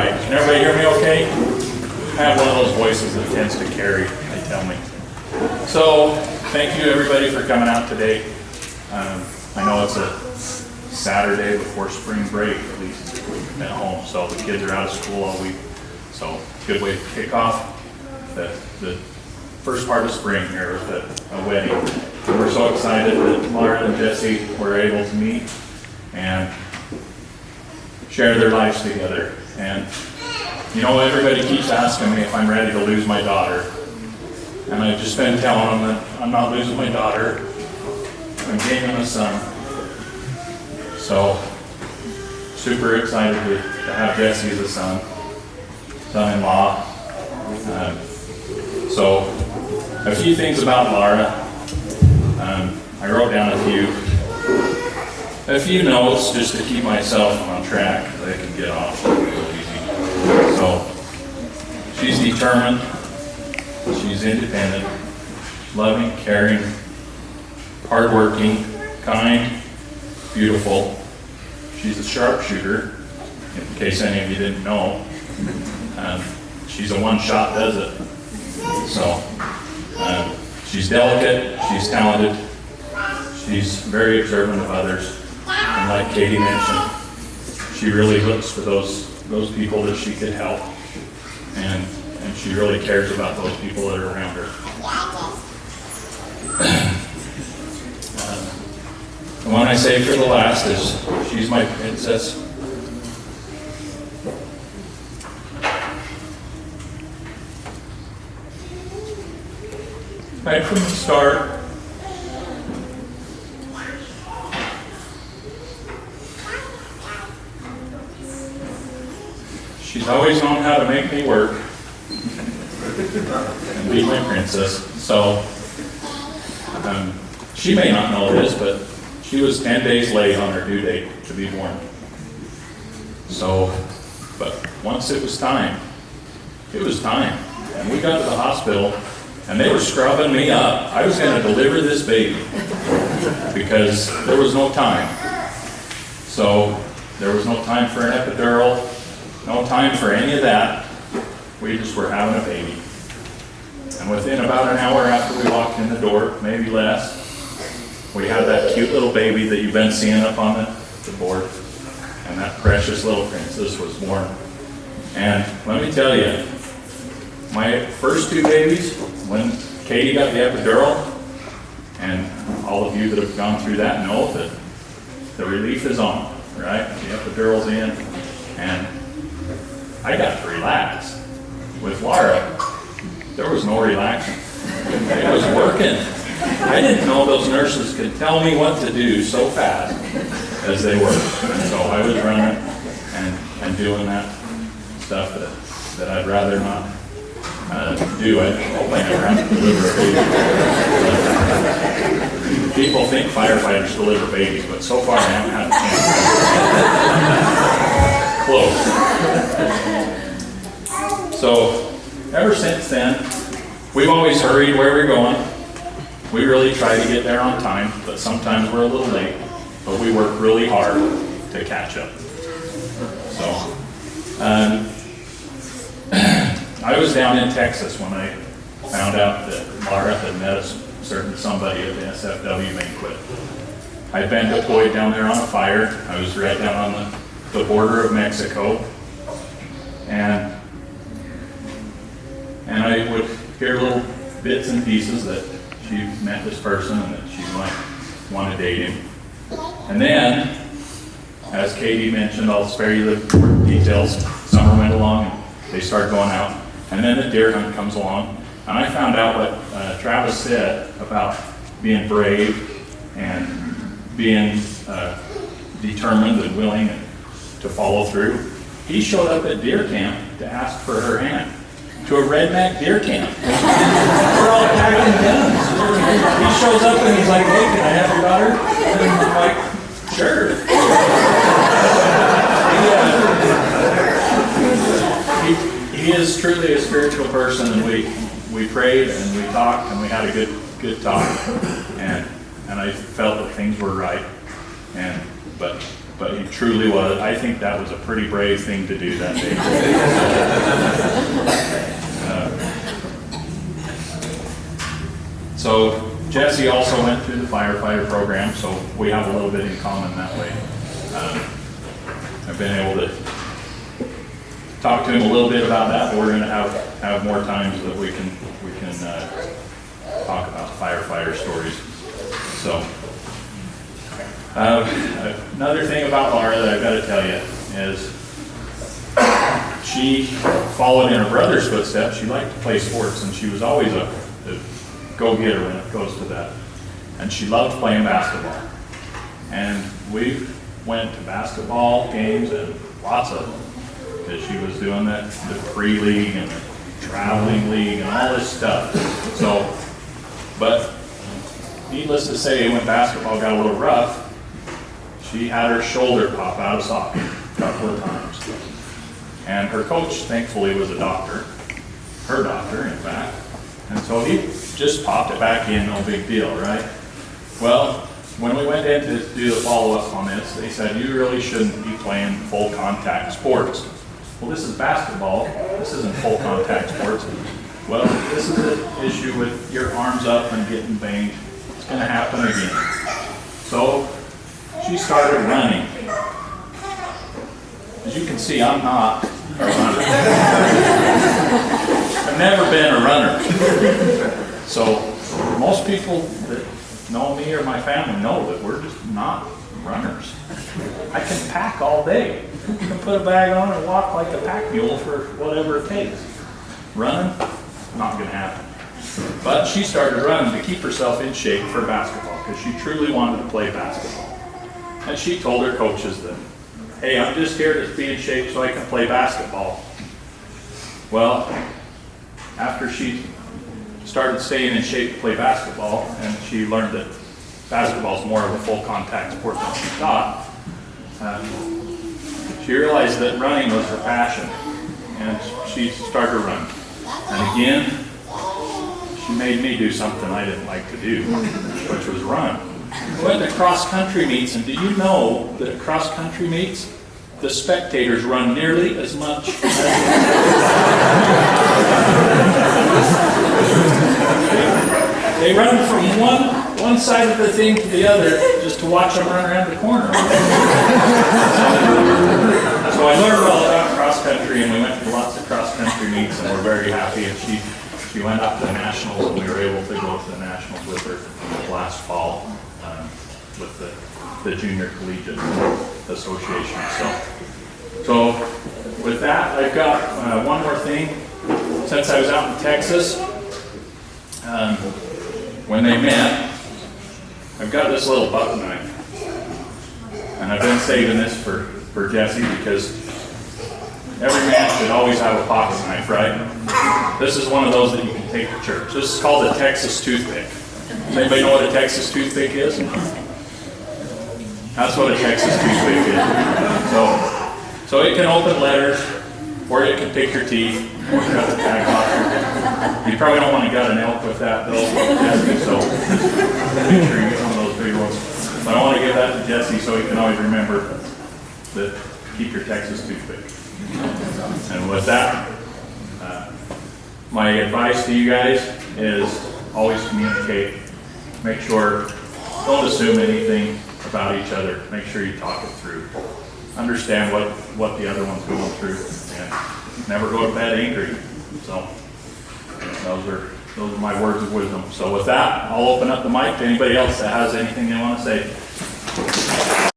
Can everybody hear me okay? I have one of those voices that tends to carry, they tell me. So, thank you everybody for coming out today. I know it's a Saturday before spring break, at least at home, so the kids are out of school all week. So, good way to kick off the first part of spring here with a wedding. And we're so excited that Lara and Jesse were able to meet and share their lives together. And you know, everybody keeps asking me if I'm ready to lose my daughter. And I've just been telling them that I'm not losing my daughter. I'm gaining a son. So, super excited to have Jesse as a son-in-law. So, a few things about Lara. I wrote down a few notes just to keep myself on track, because I can get off real easy. So, she's determined, she's independent, loving, caring, hardworking, kind, beautiful. She's a sharpshooter, in case any of you didn't know. She's a one-shot does it. So, she's delicate, she's talented, she's very observant of others, and like Katie mentioned, she really looks for those people that she could help, and she really cares about those people that are around her. The one I say for the last is, she's my princess. Right from the start, she's always known how to make me work and be my princess. So, she may not know this, but she was 10 days late on her due date to be born. So, but once it was time. And we got to the hospital, and they were scrubbing me up. I was going to deliver this baby because there was no time. So, there was no time for an epidural, no time for any of that. We just were having a baby. And within about an hour after we walked in the door, maybe less, we had that cute little baby that you've been seeing up on the board. And that precious little princess was born. And let me tell you, my first two babies, when Katie got the epidural, and all of you that have gone through that know that the relief is on, right? The epidural's in, and I got to relax. With Lara, there was no relaxing. It was working. I didn't know those nurses could tell me what to do so fast as they were. And so I was running and doing that stuff that I'd rather not do. I hope I never have to deliver a baby. People think firefighters deliver babies, but so far I haven't had a chance. Close. So, ever since then, we've always hurried where we're going. We really try to get there on time, but sometimes we're a little late. But we work really hard to catch up. So, I was down in Texas when I found out that Lara had met a certain somebody at the SFW banquet. I'd been deployed down there on a fire. I was right down on the border of Mexico. And I would hear little bits and pieces that she met this person and that she might want to date him. And then, as Katie mentioned, I'll spare you the details, summer went along and they started going out. And then the deer hunt comes along. And I found out what Travis said about being brave and being determined and willing to follow through. He showed up at deer camp to ask for her hand. To a redneck deer camp. We're all packing guns. He shows up and he's like, hey, can I have your daughter? And I'm like, sure. He is truly a spiritual person, and we prayed and we talked and we had a good talk, and I felt that things were right, but but he truly was. I think that was a pretty brave thing to do that day. So Jesse also went through the firefighter program, so we have a little bit in common that way. I've been able to talk to him a little bit about that, but we're going to have more times that we can talk about firefighter stories. So another thing about Lara that I've got to tell you is she followed in her brother's footsteps. She liked to play sports, and she was always a go-getter when it goes to that. And she loved playing basketball. And we went to basketball games, and lots of them, because she was doing the free league and the traveling league and all this stuff. So, but needless to say, when basketball got a little rough, she had her shoulder pop out of socket a couple of times. And her coach, thankfully, was a doctor, her doctor, in fact. And so he just popped it back in, no big deal, right? Well, when we went in to do the follow-up on this, they said, you really shouldn't be playing full contact sports. Well, this is basketball. This isn't full contact sports. Well, this is an issue with your arms up and getting banged. It's going to happen again. So she started running. As you can see, I'm not a runner. I've never been a runner. So most people that know me or my family know that we're just not runners. I can pack all day. You can put a bag on and walk like a pack mule for whatever it takes. Running, not going to happen. But she started running to keep herself in shape for basketball because she truly wanted to play basketball. And she told her coaches that, hey, I'm just here to be in shape so I can play basketball. Well, after she started staying in shape to play basketball, and she learned that basketball is more of a full contact sport than she thought, she realized that running was her passion, and she started running. And again, she made me do something I didn't like to do, which was run. We went to cross-country meets, and did you know that at cross-country meets, the spectators run nearly as much as they run from one side of the thing to the other just to watch them run around the corner. So I learned all about cross-country, and we went to lots of cross-country meets, and we're very happy. And she went up to the Nationals, and we were able to go to the Nationals with her last fall with the Junior Collegiate Association. So with that, I've got one more thing. Since I was out in Texas, when they met, I've got this little buck knife. And I've been saving this for Jesse because every man should always have a pocket knife, right? This is one of those that you can take to church. This is called a Texas toothpick. Does anybody know what a Texas toothpick is? That's what a Texas toothpick is. So it can open letters, or it can pick your teeth, or cut the tag off. You probably don't want to gut an elk with that, though, Jesse, so make sure you get one of those big ones. But I want to give that to Jesse so he can always remember that keep your Texas toothpick. And with that, my advice to you guys is always communicate. Make sure, don't assume anything about each other. Make sure you talk it through. Understand what the other one's going through, and never go to bed angry. So those are my words of wisdom. So with that, I'll open up the mic to anybody else that has anything they want to say.